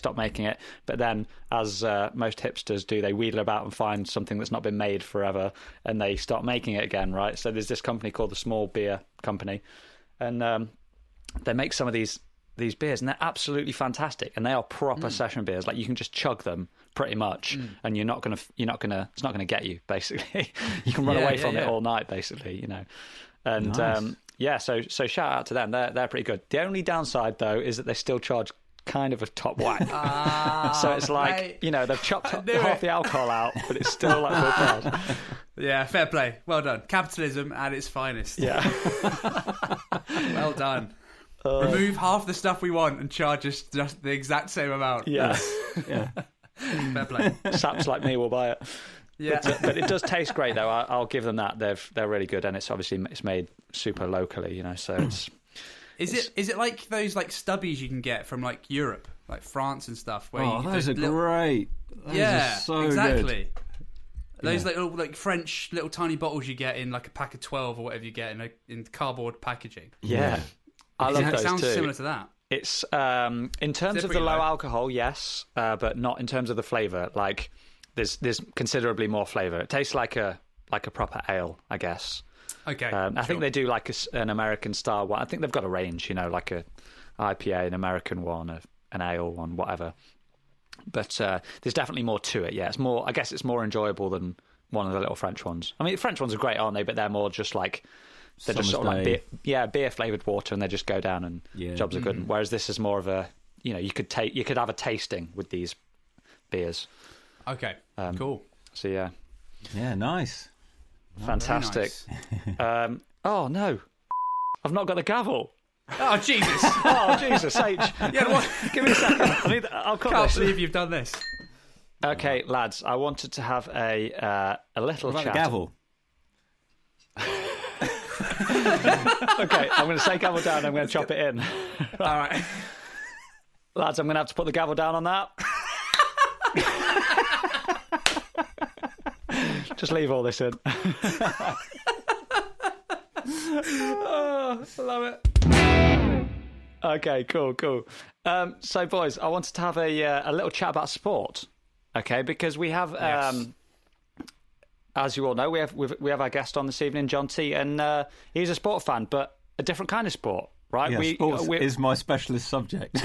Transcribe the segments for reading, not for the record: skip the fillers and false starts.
stop making it. But then, as most hipsters do, they wheedle about and find something that's not been made forever, and they start making it again, right? So there's this company called the Small Beer Company, and they make some of these beers, and they're absolutely fantastic, and they are proper session beers. Like, you can just chug them pretty much, and it's not gonna get you, basically. You can run away from it all night, basically, you know. And nice. So shout out to them. They're pretty good. The only downside, though, is that they still charge kind of a top whack. So it's like, mate, you know, they've chopped half the alcohol out, but it's still like full price. Yeah, fair play. Well done. Capitalism at its finest. Yeah. Well done. Remove half the stuff we want and charge us just the exact same amount. Yeah. Yeah. Fair play. Saps like me will buy it. Yeah. But it does taste great, though. I'll give them that. They're really good, and it's obviously made super locally, you know. So it's. Is it like those like stubbies you can get from like Europe, like France and stuff? Where those are great. Those are so exactly. Good. Those little like French little tiny bottles you get in like a pack of 12 or whatever you get in cardboard packaging. Yeah. I love those It sounds too. similar to that. It's in terms of the low alcohol, yes, but not in terms of the flavour. Like there's considerably more flavour. It tastes like a proper ale, I guess. Okay. I think they do like an American style one. I think they've got a range, you know, like a IPA, an American one, an ale one, whatever. But there's definitely more to it. Yeah, it's more. I guess it's more enjoyable than one of the little French ones. I mean, the French ones are great, aren't they? But they're more just like. They're just sort of like beer flavoured water, and they just go down and jobs are good. Whereas this is more of a, you know, you could have a tasting with these beers. Okay, cool. So yeah, nice, fantastic. Nice. Oh no, I've not got the gavel. Oh Jesus! Oh Jesus H! Yeah, give me a second. I'll cut Can't this. believe you've done this. Okay, lads, I wanted to have a little what about chat. the gavel? Okay, I'm going to say gavel down. I'm going to chop it in. All right, lads, I'm going to have to put the gavel down on that. Just leave all this in. oh, I love it. Okay, cool. So, boys, I wanted to have a little chat about sport. Okay, because we have, as you all know, we have our guest on this evening, John T, and he's a sport fan, but a different kind of sport. Right, yeah, sports is my specialist subject.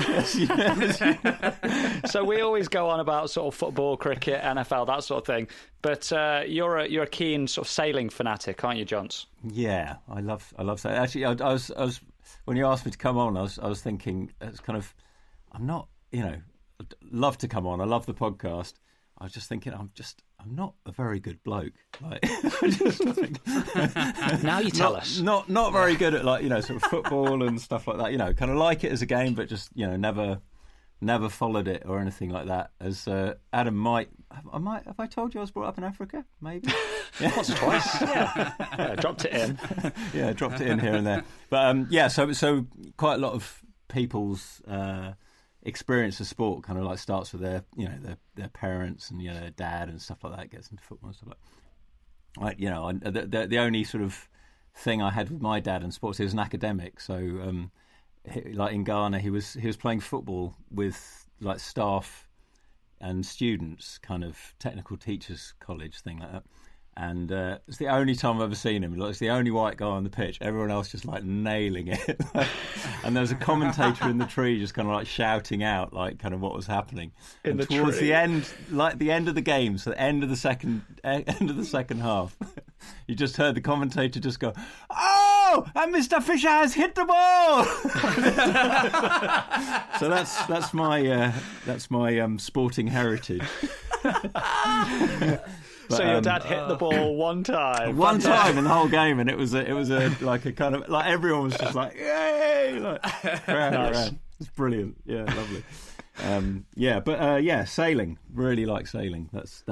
So we always go on about sort of football, cricket, NFL, that sort of thing. But you're a keen sort of sailing fanatic, aren't you, Johns? Yeah, I love sailing. Actually, I was when you asked me to come on, I was thinking it's kind of I'm not, you know, I'd love to come on. I love the podcast. I was just thinking I'm not a very good bloke. Like, now you tell us. Not very good at, like, you know, sort of football and stuff like that. You know, kind of like it as a game, but just, you know, never followed it or anything like that. As Adam have I told you I was brought up in Africa? Maybe once or twice. Yeah, dropped it in. Yeah, dropped it in here and there. But so quite a lot of people's experience of sport kind of like starts with their parents and, you know, their dad and stuff like that, gets into football and stuff like. You know, the only sort of thing I had with my dad in sports, he was an academic, so like in Ghana, he was playing football with like staff and students, kind of technical teachers college thing like that. And it's the only time I've ever seen him. Like, it's the only white guy on the pitch. Everyone else just like nailing it. And there was a commentator in the tree just kind of like shouting out like kind of what was happening. And towards the end, like the end of the game, so the end of the second half, you just heard the commentator just go, "Oh, and Mr. Fisher has hit the ball." So that's my sporting heritage. But, so your dad hit the ball one time. One time in the whole game, and it was like a kind of like everyone was just like, "Yay!" Like crowd around. It's brilliant. Yeah, lovely. Sailing. Really like sailing. There's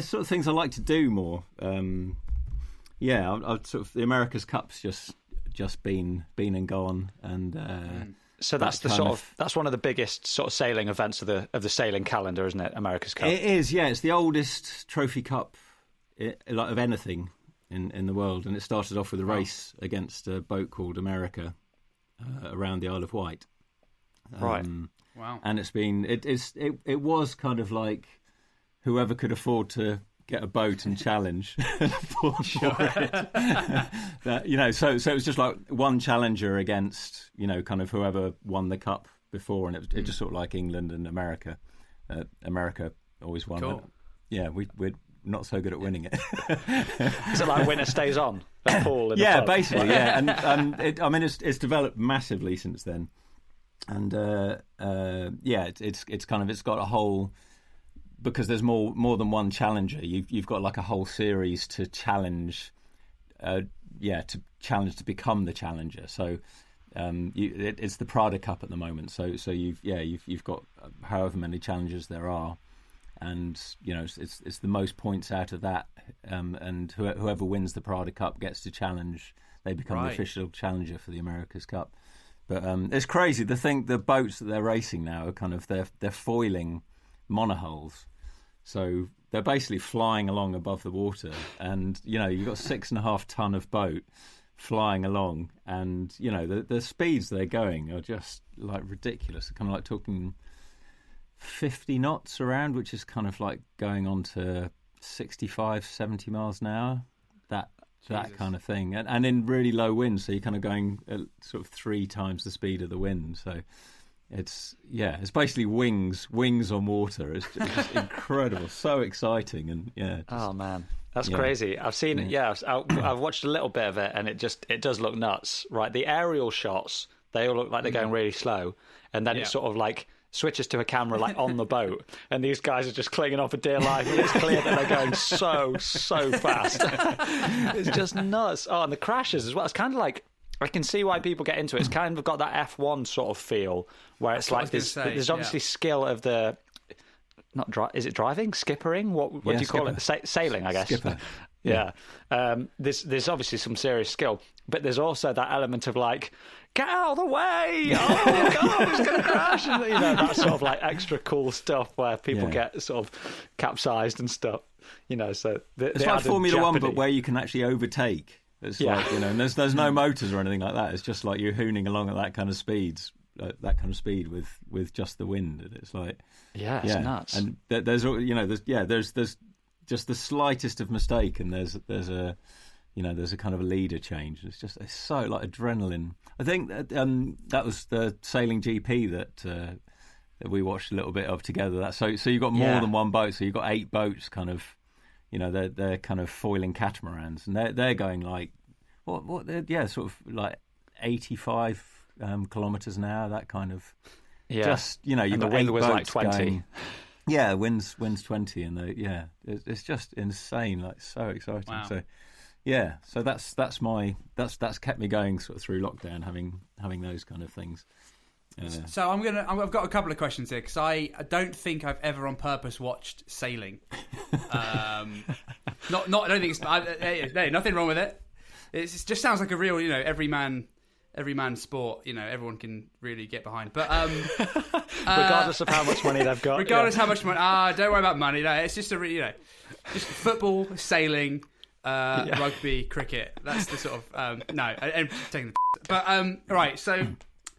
sort of things I like to do more. I've sort of the America's Cup's just been and gone, and. So that's that's one of the biggest sort of sailing events of the sailing calendar, isn't it? America's Cup. It is, yeah. It's the oldest trophy cup of anything in the world, and it started off with a race against a boat called America around the Isle of Wight. Right. Wow. And it was kind of like whoever could afford to get a boat and challenge for it. So it was just like one challenger against, kind of whoever won the cup before, and it just sort of like England and America. America always won. Cool. Yeah, we're not so good at winning it. Is it like winner stays on? A pool in Yeah, a pub? basically, yeah. And it's developed massively since then. And it's got a whole, because there's more than one challenger. You've got like a whole series to challenge, to become the challenger. So it's the Prada Cup at the moment. So you've got however many challenges there are, and it's the most points out of that. And whoever wins the Prada Cup gets to challenge. They become the official challenger for the America's Cup. But it's crazy. The boats that they're racing now are kind of they're foiling monohulls, so they're basically flying along above the water, and you've got 6.5 ton of boat flying along, and the speeds they're going are just like ridiculous. They're kind of like talking 50 knots around, which is kind of like going on to 65, 70 miles an hour. That kind of thing, and in really low winds, so you're kind of going at sort of 3 times the speed of the wind. So it's basically wings on water. It's just incredible, so exciting, and oh man, that's crazy. I've seen it. Yeah, I've watched a little bit of it, and it does look nuts. Right, the aerial shots, they all look like they're going really slow, and then it's sort of like switches to a camera like on the boat, and these guys are just clinging on for dear life, and it's clear that they're going so fast. It's just nuts. Oh, and the crashes as well. It's kind of like, I can see why people get into it. It's kind of got that F1 sort of feel, where it's like there's obviously skill of the is it driving, skippering? What do you call it? Sailing, I guess. Skipper. Yeah. There's obviously some serious skill, but there's also that element of like, get out of the way! Oh God, it's going to crash! And, that sort of like extra cool stuff where people get sort of capsized and stuff. So it's like Formula One, but where you can actually overtake. It's like and there's no motors or anything like that. It's just like you're hooning along at that kind of speeds, with just the wind, and it's like it's nuts. And there's just the slightest of mistake, and there's a kind of a leader change. It's so like adrenaline. I think that was the sailing GP that we watched a little bit of together. So you've got more than one boat. So you've got 8 boats, kind of, they're kind of foiling catamarans, and they're going like sort of like 85 kilometers an hour. That kind of just you've and got the wind 8 was boats like 20. Going, wind's 20, and it's just insane, like so exciting. Wow. So that's kept me going sort of through lockdown, having those kind of things. So I've got a couple of questions here, because I don't think I've ever on purpose watched sailing. I don't think it's nothing wrong with it. It just sounds like a real every man sport. Everyone can really get behind. But regardless of how much money they've got. Regardless how much money. Don't worry about money. No, it's just just football, sailing. Rugby, cricket. That's the sort of I'm taking the but right. So,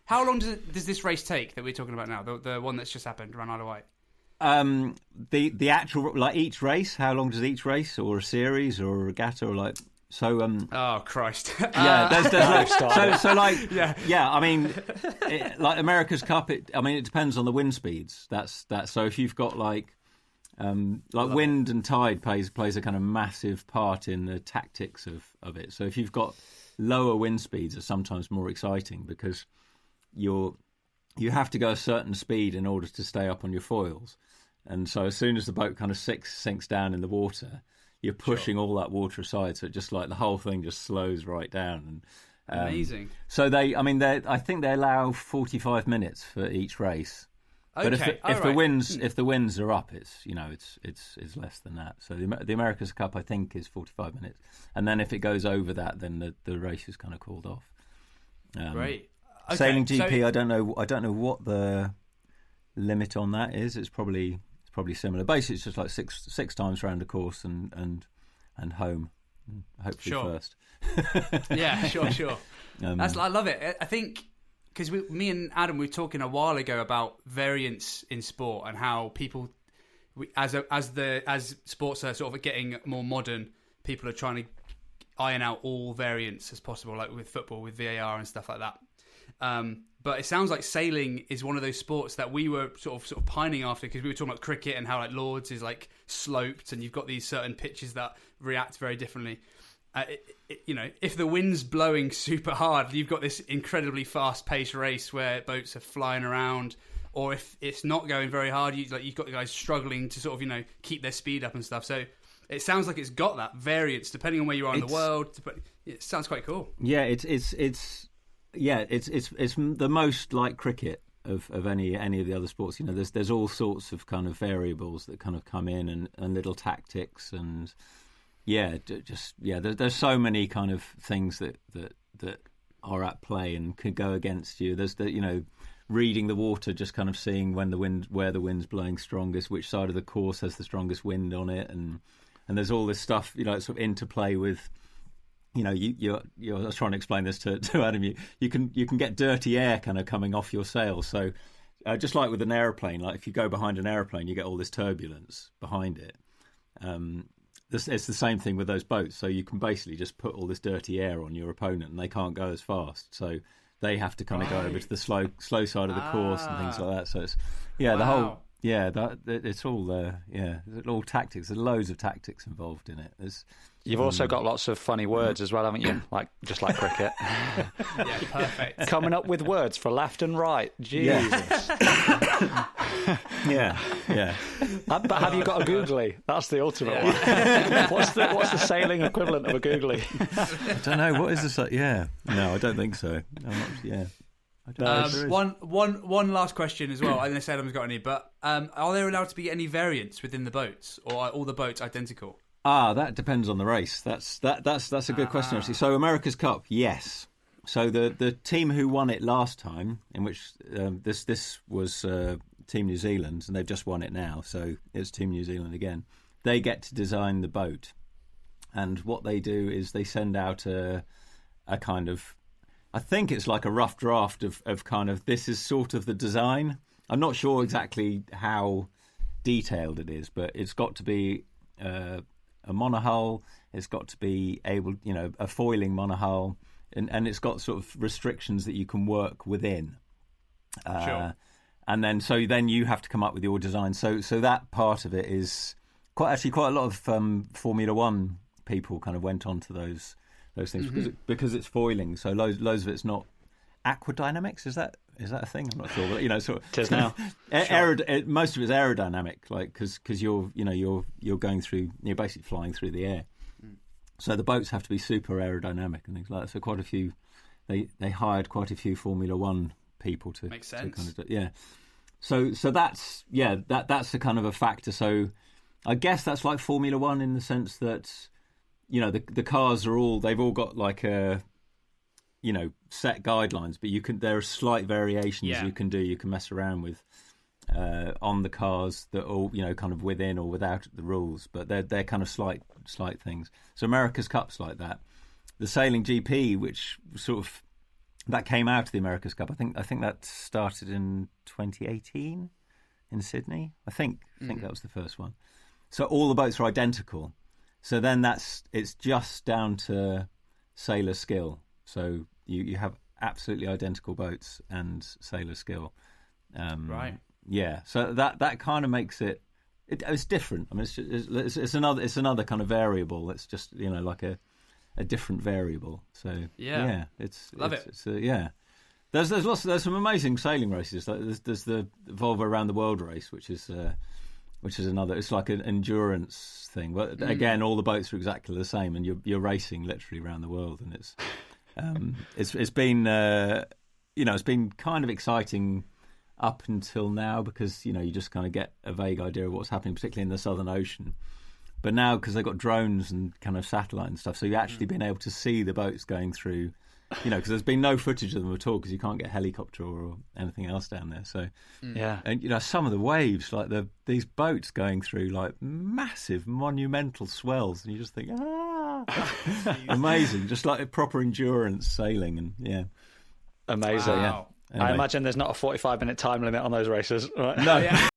how long does this race take that we're talking about now? The one that's just happened around Isle of Wight. The actual, like, each race. How long does each race, or a series, or a regatta, or like so? Oh Christ! There's so like I mean, like America's Cup. It depends on the wind speeds. That's that. So if you've got like wind and tide plays a kind of massive part in the tactics of it. So if you've got lower wind speeds, are sometimes more exciting, because you have to go a certain speed in order to stay up on your foils. And so as soon as the boat kind of sinks down in the water, you're pushing all that water aside. So it just like the whole thing just slows right down. And amazing. So I think they allow 45 minutes for each race. But if the winds are up, it's it's less than that. So the America's Cup, I think, is 45 minutes, and then if it goes over that, then the race is kind of called off. Great. Okay, sailing GP, I don't know what the limit on that is. It's probably similar. Basically, it's just like six times around the course and home, hopefully first. Yeah, sure. I love it. I think because me and Adam we were talking a while ago about variance in sport and how people, as sports are sort of getting more modern, people are trying to iron out all variants as possible, like with football, with VAR and stuff like that. But it sounds like sailing is one of those sports that we were sort of pining after, because we were talking about cricket and how like Lords is like sloped and you've got these certain pitches that react very differently. If the wind's blowing super hard, you've got this incredibly fast-paced race where boats are flying around, or if it's not going very hard, you've got the guys struggling to sort of keep their speed up and stuff. So it sounds like it's got that variance depending on where you are in the world. It sounds quite cool. Yeah, it's the most like cricket of any of the other sports. There's all sorts of kind of variables that kind of come in and little tactics and there's so many kind of things that are at play and could go against you. There's reading the water, just kind of seeing where the wind's blowing strongest, which side of the course has the strongest wind on it, and there's all this stuff, sort of interplay with. I was trying to explain this to Adam. You can get dirty air kind of coming off your sail. So just like with an aeroplane, like if you go behind an aeroplane, you get all this turbulence behind it. It's the same thing with those boats. So you can basically just put all this dirty air on your opponent, and they can't go as fast. So they have to kind of go over to the slow side of the course and things like that. So it's the whole. Yeah, it's all there's all tactics. There's loads of tactics involved in it. You've also got lots of funny words as well, haven't you? Just like cricket. Yeah, perfect. Coming up with words for left and right. Jesus. Yeah. But have you got a googly? That's the ultimate one. What's the sailing equivalent of a googly? I don't know. What is this? Yeah. No, I don't think so. One last question as well. Unless Adam's got any, but are there allowed to be any variants within the boats, or are all the boats identical? That depends on the race. That's a good question actually. So America's Cup, yes. So the team who won it last time, in which this was Team New Zealand, and they've just won it now, so it's Team New Zealand again. They get to design the boat, and what they do is they send out a kind of, I think it's like a rough draft of kind of, this is sort of the design. I'm not sure exactly how detailed it is, but it's got to be a monohull. It's got to be able, a foiling monohull, and it's got sort of restrictions that you can work within. Sure. And then you have to come up with your design. So that part of it is quite a lot of Formula One people kind of went on to those things because it's foiling. So loads of it's not aquadynamics. Is that a thing? I'm not sure, but sort of it is now. Most of it's aerodynamic, like because you're going through, you're basically flying through the air. So the boats have to be super aerodynamic and things like that. So quite a few, they hired quite a few Formula One people to makes sense. To kind of do. So that's a kind of a factor. So I guess that's like Formula One in the sense that the cars they've all got like a set guidelines, but there are slight variations you can do. You can mess around with on the cars that are all kind of within or without the rules, but they're kind of slight things. So America's Cup's like that. The Sailing GP, which sort of that came out of the America's Cup. I think that started in 2018 in Sydney. I think that was the first one. So all the boats are identical. So then it's just down to sailor skill. So you have absolutely identical boats and sailor skill. Right. Yeah. So that kind of makes it's different. I mean, it's another kind of variable. It's just like a different variable. So Love it. There's some amazing sailing races. Like there's the Volvo Around the World race, which is another. It's like an endurance thing. But again, all the boats are exactly the same, and you're racing literally around the world, and it's been it's been kind of exciting up until now because you just kind of get a vague idea of what's happening, particularly in the Southern Ocean. But now, because they've got drones and kind of satellite and stuff, so you've actually been able to see the boats going through, because there's been no footage of them at all because you can't get a helicopter or anything else down there. So, and some of the waves, like these boats going through like massive, monumental swells, and you just think, amazing, just like a proper endurance sailing, and amazing. Wow. Anyway. I imagine there's not a 45-minute time limit on those races, right? No.